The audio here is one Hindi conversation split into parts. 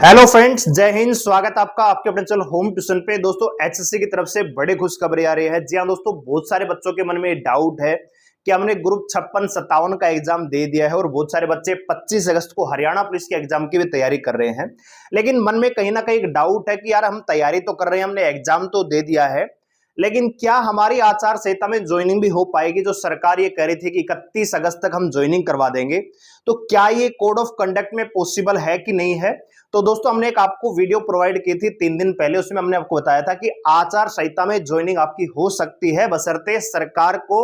हेलो फ्रेंड्स, जय हिंद। स्वागत आपका आपके अपने चैनल होम ट्यूशन पे। दोस्तों एचएससी की तरफ से बड़ी खुशखबरी आ रही है। जी हाँ दोस्तों, बहुत सारे बच्चों के मन में डाउट है कि हमने ग्रुप 56-57 का एग्जाम दे दिया है और बहुत सारे बच्चे 25 अगस्त को हरियाणा पुलिस के एग्जाम की भी तैयारी कर रहे हैं। लेकिन मन में कहीं ना कहीं एक डाउट है कि यार हम तैयारी तो कर रहे हैं, हमने एग्जाम तो दे दिया है, लेकिन क्या हमारी आचार संहिता में ज्वाइनिंग भी हो पाएगी? जो सरकार ये कह रही थी कि 31 अगस्त तक हम ज्वाइनिंग करवा देंगे, तो क्या ये कोड ऑफ कंडक्ट में पॉसिबल है कि नहीं है? तो दोस्तों हमने एक आपको वीडियो प्रोवाइड की थी 3 दिन पहले, उसमें हमने आपको बताया था कि आचार संहिता में ज्वाइनिंग आपकी हो सकती है, बशर्ते सरकार को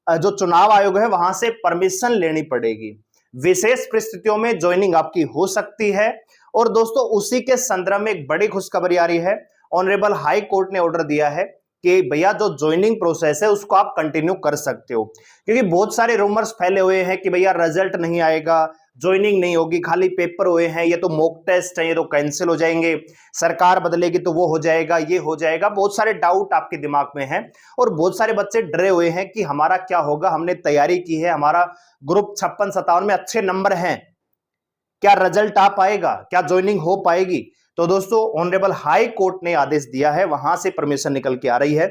जो चुनाव आयोग है वहां से परमिशन लेनी पड़ेगी। विशेष परिस्थितियों में ज्वाइनिंग आपकी हो सकती है। और दोस्तों उसी के संदर्भ में एक बड़ी खुशखबरी आ रही है। ऑनरेबल हाई कोर्ट ने ऑर्डर दिया है कि भैया जो ज्वाइनिंग प्रोसेस है उसको आप कंटिन्यू कर सकते हो, क्योंकि बहुत सारे रूमर्स फैले हुए हैं कि भैया रिजल्ट नहीं आएगा, ज्वाइनिंग नहीं होगी, खाली पेपर हुए हैं, ये तो मॉक टेस्ट है, ये तो कैंसिल हो जाएंगे, सरकार बदलेगी तो वो हो जाएगा, ये हो जाएगा। बहुत सारे डाउट आपके दिमाग में हैं और बहुत सारे बच्चे डरे हुए हैं कि हमारा क्या होगा, हमने तैयारी की है, हमारा ग्रुप 56-57 में अच्छे नंबर हैं, क्या रिजल्ट आ पाएगा, क्या ज्वाइनिंग हो पाएगी? तो दोस्तों ऑनरेबल हाई कोर्ट ने आदेश दिया है, वहां से परमिशन निकल के आ रही है।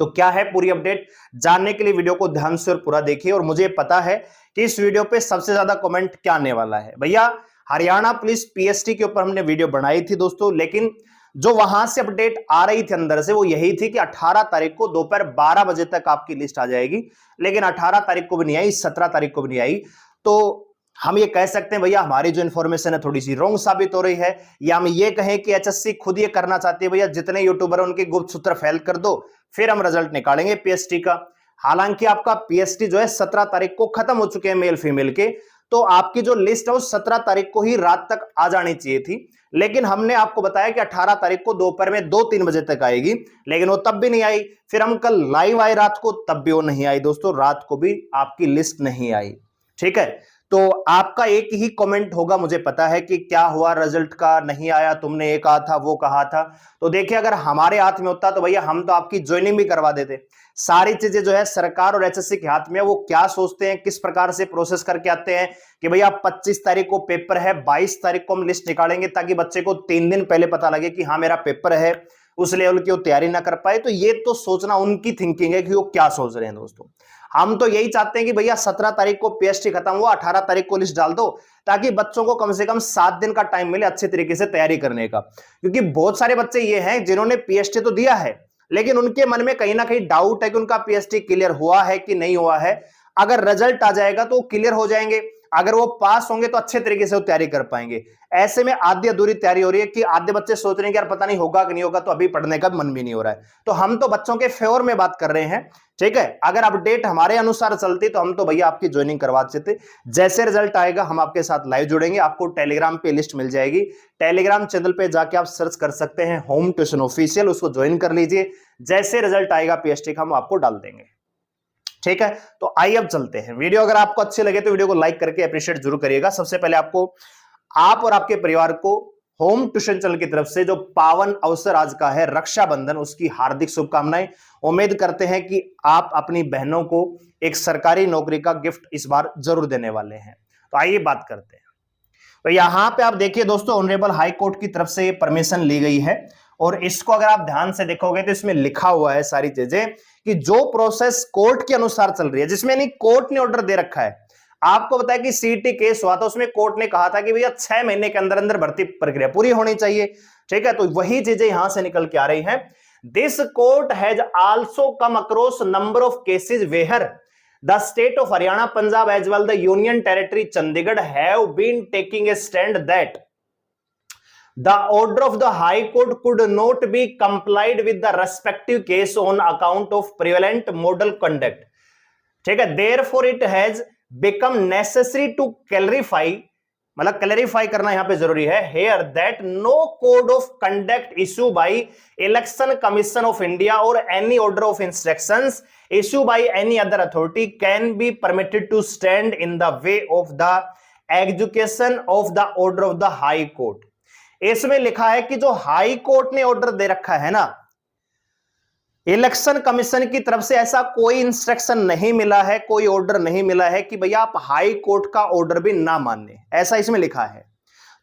तो क्या है पूरी अपडेट, जानने के लिए वीडियो को ध्यान से और पूरा देखिए। और मुझे पता है कि इस वीडियो पे सबसे ज्यादा कमेंट क्या आने वाला है। भैया हरियाणा पुलिस पीएसटी के ऊपर हमने वीडियो बनाई थी दोस्तों, लेकिन जो वहां से अपडेट आ रही थी अंदर से वो यही थी कि 18 तारीख को दोपहर 12 बजे तक आपकी लिस्ट आ जाएगी, लेकिन 18 तारीख को भी नहीं आई, 17 तारीख को भी नहीं आई। तो हम ये कह सकते हैं भैया हमारी जो इन्फॉर्मेशन है थोड़ी सी रॉन्ग साबित हो रही है, या हम ये कहें कि एचएससी खुद ये करना चाहती है भैया जितने यूट्यूबर हैं उनके गुप्त सूत्र फैल कर दो, फिर हम रिजल्ट निकालेंगे पीएसटी का। हालांकि आपका पीएसटी जो है 17 तारीख को खत्म हो चुके हैं मेल फीमेल के, तो आपकी जो लिस्ट है वो 17 तारीख को ही रात तक आ जानी चाहिए थी, लेकिन हमने आपको बताया कि 18 तारीख को दोपहर में 2-3 बजे तक आएगी, लेकिन वो तब भी नहीं आई। फिर हम कल लाइव आए रात को, तब भी वो नहीं आई दोस्तों, रात को भी आपकी लिस्ट नहीं आई। ठीक है, तो आपका एक ही कमेंट होगा, मुझे पता है, कि क्या हुआ रिजल्ट का, नहीं आया, तुमने ये कहा था वो कहा था। तो देखिए अगर हमारे हाथ में होता तो भैया हम तो आपकी ज्वाइनिंग भी करवा देते। सारी चीजें जो है सरकार और एचएससी के हाथ में, वो क्या सोचते हैं, किस प्रकार से प्रोसेस करके आते हैं कि भैया 25 तारीख को पेपर है, 22 तारीख को हम लिस्ट निकालेंगे, ताकि बच्चे को 3 दिन पहले पता लगे कि हाँ मेरा पेपर है, उस लेवल की वो तैयारी ना कर पाए। तो ये तो सोचना उनकी थिंकिंग है कि वो क्या सोच रहे हैं दोस्तों। हम तो यही चाहते हैं कि भैया 17 तारीख को पीएसटी खत्म हुआ, 18 तारीख को लिस्ट डाल दो, ताकि बच्चों को कम से कम 7 दिन का टाइम मिले अच्छे तरीके से तैयारी करने का। क्योंकि बहुत सारे बच्चे ये हैं जिन्होंने पीएसटी तो दिया है, लेकिन उनके मन में कहीं ना कहीं डाउट है कि उनका पीएसटी क्लियर हुआ है कि नहीं हुआ है। अगर रिजल्ट आ जाएगा तो क्लियर हो जाएंगे, अगर वो पास होंगे तो अच्छे तरीके से वो तैयारी कर पाएंगे। ऐसे में आधी अधूरी तैयारी हो रही है कि आधे बच्चे सोच रहे हैं कि यार पता नहीं होगा कि नहीं होगा, तो अभी पढ़ने का मन भी नहीं हो रहा है। तो हम तो बच्चों के फेवर में बात कर रहे हैं। ठीक है, अगर अपडेट हमारे अनुसार चलती तो हम तो भैया आपकी ज्वाइनिंग करवा देते। जैसे रिजल्ट आएगा हम आपके साथ लाइव जुड़ेंगे, आपको टेलीग्राम पे लिस्ट मिल जाएगी, टेलीग्राम चैनल पे जाके आप सर्च कर सकते हैं होम ट्यूशन ऑफिशियल, उसको ज्वाइन कर लीजिए। जैसे रिजल्ट आएगा पीएसटी का हम आपको डाल देंगे। ठीक है, तो आइए अब चलते हैं। वीडियो अगर आपको अच्छी लगे तो वीडियो को लाइक करके अप्रिशिएट जरूर करिएगा। सबसे पहले आपको, आप और आपके परिवार को होम ट्यूशन चैनल की तरफ से जो पावन अवसर आज का है रक्षाबंधन, उसकी हार्दिक शुभकामनाएं। उम्मीद करते हैं कि आप अपनी बहनों को एक सरकारी नौकरी का गिफ्ट इस बार जरूर देने वाले हैं। तो आइए बात करते हैं। तो यहां पे आप देखिए दोस्तों, ऑनरेबल हाई कोर्ट की तरफ से परमिशन ली गई है, और इसको अगर आप ध्यान से देखोगे तो इसमें लिखा हुआ है सारी चीजें कि जो प्रोसेस कोर्ट के अनुसार चल रही है, जिसमें नहीं कोर्ट ने ऑर्डर दे रखा है। आपको बताया कि सीटी केस हुआ था, उसमें कोर्ट ने कहा था कि भैया 6 महीने के अंदर अंदर भर्ती प्रक्रिया पूरी होनी चाहिए। ठीक है, तो वही चीजें यहां से निकल के आ रही हैं। This court has also come across number of cases where the state of Haryana, Punjab as well the union territory Chandigarh have been taking a stand that the order of the high court could not be complied with the respective case on account of prevalent model conduct. ठीक है, therefore it has become necessary to clarify, मतलब क्लैरिफाई करना यहां पे जरूरी है, here that no code of conduct issued by election commission of India or any order of instructions issued by any other authority can be permitted to stand in the way of the execution of the order of the high court. इसमें लिखा है कि जो हाई कोर्ट ने ऑर्डर दे रखा है ना, इलेक्शन कमीशन की तरफ से ऐसा कोई इंस्ट्रक्शन नहीं मिला है, कोई ऑर्डर नहीं मिला है कि भैया आप हाई कोर्ट का ऑर्डर भी ना माने, ऐसा इसमें लिखा है।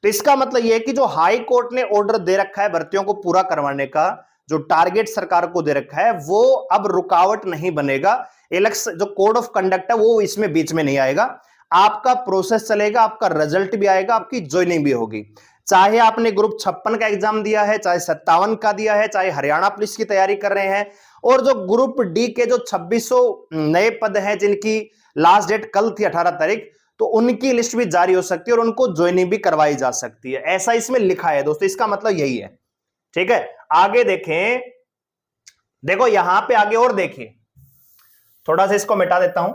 तो इसका मतलब यह है कि जो हाई कोर्ट ने ऑर्डर दे रखा है भर्तियों को पूरा करवाने का, जो टारगेट सरकार को दे रखा है, वो अब रुकावट नहीं बनेगा। इलेक्शन जो कोड ऑफ कंडक्ट है वो इसमें बीच में नहीं आएगा, आपका प्रोसेस चलेगा, आपका रिजल्ट भी आएगा, आपकी ज्वाइनिंग भी होगी। चाहे आपने ग्रुप 56 का एग्जाम दिया है, चाहे 57 का दिया है, चाहे हरियाणा पुलिस की तैयारी कर रहे हैं, और जो ग्रुप डी के जो 2600 नए पद हैं जिनकी लास्ट डेट कल थी 18 तारीख, तो उनकी लिस्ट भी जारी हो सकती है और उनको ज्वाइनिंग भी करवाई जा सकती है, ऐसा इसमें लिखा है दोस्तों। इसका मतलब यही है, ठीक है। आगे देखें, देखो यहां पे आगे और देखिए, थोड़ा सा इसको मिटा देता हूं।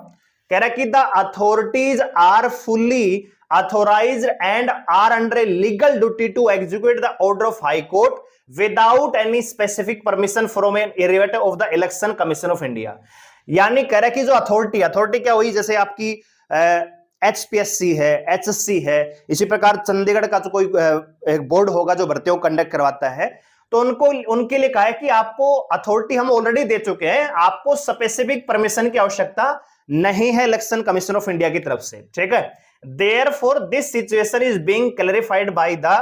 कह रहा है कि the authorities are fully authorized and are under a legal duty to execute the order of High Court without any specific permission from an derivative of the Election Commission of India। यानी कह रहा है कि जो अथॉरिटी क्या हुई, जैसे आपकी HPSC है, HSC है, इसी प्रकार चंडीगढ़ का जो कोई एक बोर्ड होगा जो भर्तियों को कंडक्ट करवाता है, तो उनके लिए कहा है कि आपको अथॉरिटी हम ऑलरेडी दे चुके हैं, आपको स्पेसिफिक परमिशन की आवश्यकता नहीं है इलेक्शन कमीशन ऑफ इंडिया की तरफ से, ठीक है। Therefore, this situation is being clarified by the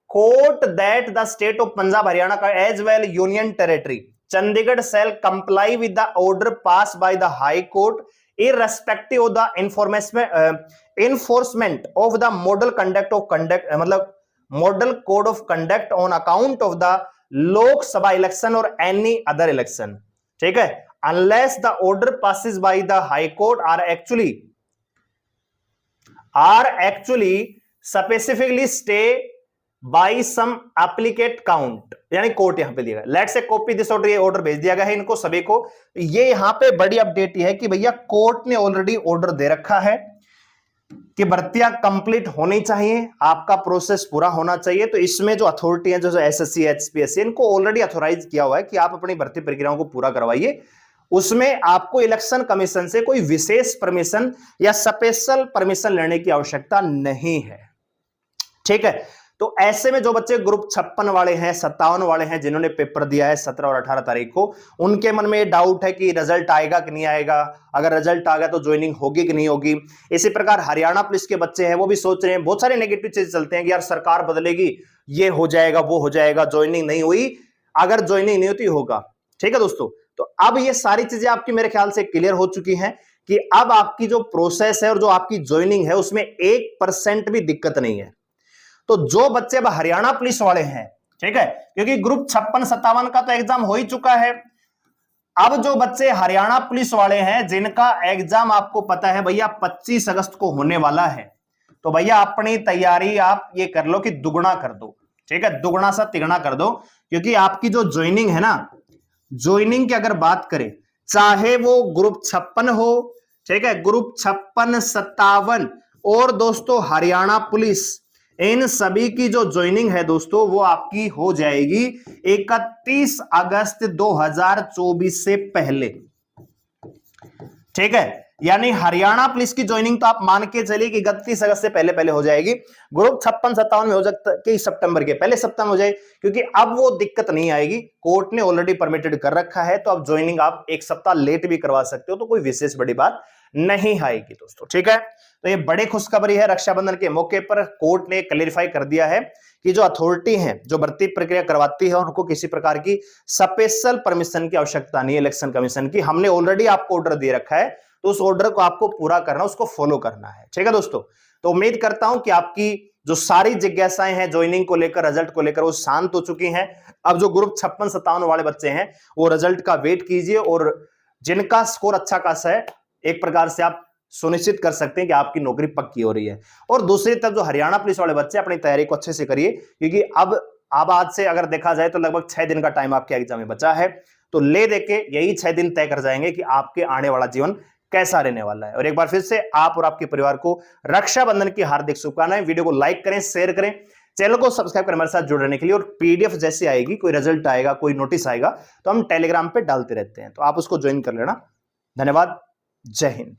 court that the state of Punjab, Haryana as well Union Territory, Chandigarh shall comply with the order passed by the High Court irrespective of the enforcement of the model मतलब model code of conduct on account of the Lok Sabha election or any other election, ठीक है, unless the order passes by the High Court are actually specifically stay by some applicate count, यानी कोर्ट यहां पे दिया गया। Let's say copy this order, ये ऑर्डर भेज दिया गया है इनको सभी को। ये यहां पे बड़ी अपडेट ये है कि भैया कोर्ट ने ऑलरेडी ऑर्डर दे रखा है कि भर्तियां कंप्लीट होनी चाहिए, आपका प्रोसेस पूरा होना चाहिए। तो इसमें जो अथॉरिटी है, जो एसएससी HPSC, इनको ऑलरेडी अथोराइज किया हुआ है कि आप अपनी भर्ती प्रक्रियाओं को पूरा करवाइए। उसमें आपको इलेक्शन कमीशन से कोई विशेष परमिशन या स्पेशल परमिशन लेने की आवश्यकता नहीं है, ठीक है। तो ऐसे में जो बच्चे ग्रुप 56 वाले हैं, 57 वाले हैं, जिन्होंने पेपर दिया है 17 और 18 तारीख को, उनके मन में डाउट है कि रिजल्ट आएगा कि नहीं आएगा, अगर रिजल्ट आ गया तो ज्वाइनिंग होगी कि नहीं होगी। इसी प्रकार हरियाणा पुलिस के बच्चे हैं, वो भी सोच रहे हैं, बहुत सारे नेगेटिव चीज चलते हैं कि यार सरकार बदलेगी, ये हो जाएगा, वो हो जाएगा, ज्वाइनिंग नहीं हुई, अगर ज्वाइनिंग नहीं होती होगा, ठीक है दोस्तों। तो अब ये सारी चीजें आपकी मेरे ख्याल से क्लियर हो चुकी हैं कि अब आपकी जो प्रोसेस है और जो आपकी ज्वाइनिंग है उसमें 1% भी दिक्कत नहीं है। तो जो बच्चे अब हरियाणा पुलिस वाले हैं, ठीक है, क्योंकि ग्रुप 56-57 का तो एग्जाम हो ही चुका है, अब जो बच्चे हरियाणा पुलिस वाले हैं जिनका एग्जाम आपको पता है भैया 25 अगस्त को होने वाला है, तो भैया अपनी तैयारी आप ये कर लो कि दुगना कर दो, ठीक है, दुगना सा तिगना कर दो, क्योंकि आपकी जो ज्वाइनिंग है ना, ज्वाइनिंग की अगर बात करें, चाहे वो ग्रुप 56 हो, ठीक है, ग्रुप 56, 57 और दोस्तों हरियाणा पुलिस, इन सभी की जो ज्वाइनिंग है दोस्तों वो आपकी हो जाएगी 31 अगस्त 2024 से पहले, ठीक है। यानी हरियाणा पुलिस की ज्वाइनिंग तो आप मान के चलिए कि 31 अगस्त से पहले हो जाएगी। ग्रुप 56-57 में हो सकता है कि सितंबर के पहले सप्ताह में हो जाए, क्योंकि अब वो दिक्कत नहीं आएगी, कोर्ट ने ऑलरेडी परमिटेड कर रखा है, तो अब ज्वाइनिंग आप एक सप्ताह लेट भी करवा सकते हो, तो कोई विशेष बड़ी बात नहीं आएगी दोस्तों, ठीक है। तो ये बड़ी खुशखबरी है, रक्षाबंधन के मौके पर कोर्ट ने क्लेरिफाई कर दिया है कि जो अथॉरिटी है, जो भर्ती प्रक्रिया करवाती है, उनको किसी प्रकार की स्पेशल परमिशन की आवश्यकता नहीं है इलेक्शन कमीशन की। हमने ऑलरेडी आपको ऑर्डर दे रखा है, तो उस ऑर्डर को आपको पूरा करना, उसको फॉलो करना है, ठीक है दोस्तों। तो उम्मीद करता हूं कि आपकी जो सारी जिज्ञासाएं हैं ज्वाइनिंग को लेकर, रिजल्ट को लेकर, वो शांत हो चुकी हैं। अब जो ग्रुप 56-57 वाले बच्चे हैं वो रिजल्ट का वेट कीजिए, और जिनका स्कोर अच्छा खासा है, एक प्रकार से आप सुनिश्चित कर सकते हैं कि आपकी नौकरी पक्की हो रही है। और दूसरी तरफ जो हरियाणा पुलिस वाले बच्चे, अपनी तैयारी को अच्छे से करिए, क्योंकि अब आज से अगर देखा जाए तो लगभग 6 दिन का टाइम आपके एग्जाम में बचा है, तो ले देके यही 6 दिन तय कर जाएंगे कि आपके आने वाला जीवन कैसा रहने वाला है। और एक बार फिर से आप और आपके परिवार को रक्षाबंधन की हार्दिक शुभकामनाएं। वीडियो को लाइक करें, शेयर करें, चैनल को सब्सक्राइब करें हमारे साथ जुड़ रहने के लिए। और पीडीएफ जैसे आएगी, कोई रिजल्ट आएगा, कोई नोटिस आएगा, तो हम टेलीग्राम पे डालते रहते हैं, तो आप उसको ज्वाइन कर लेना। धन्यवाद, जय हिंद।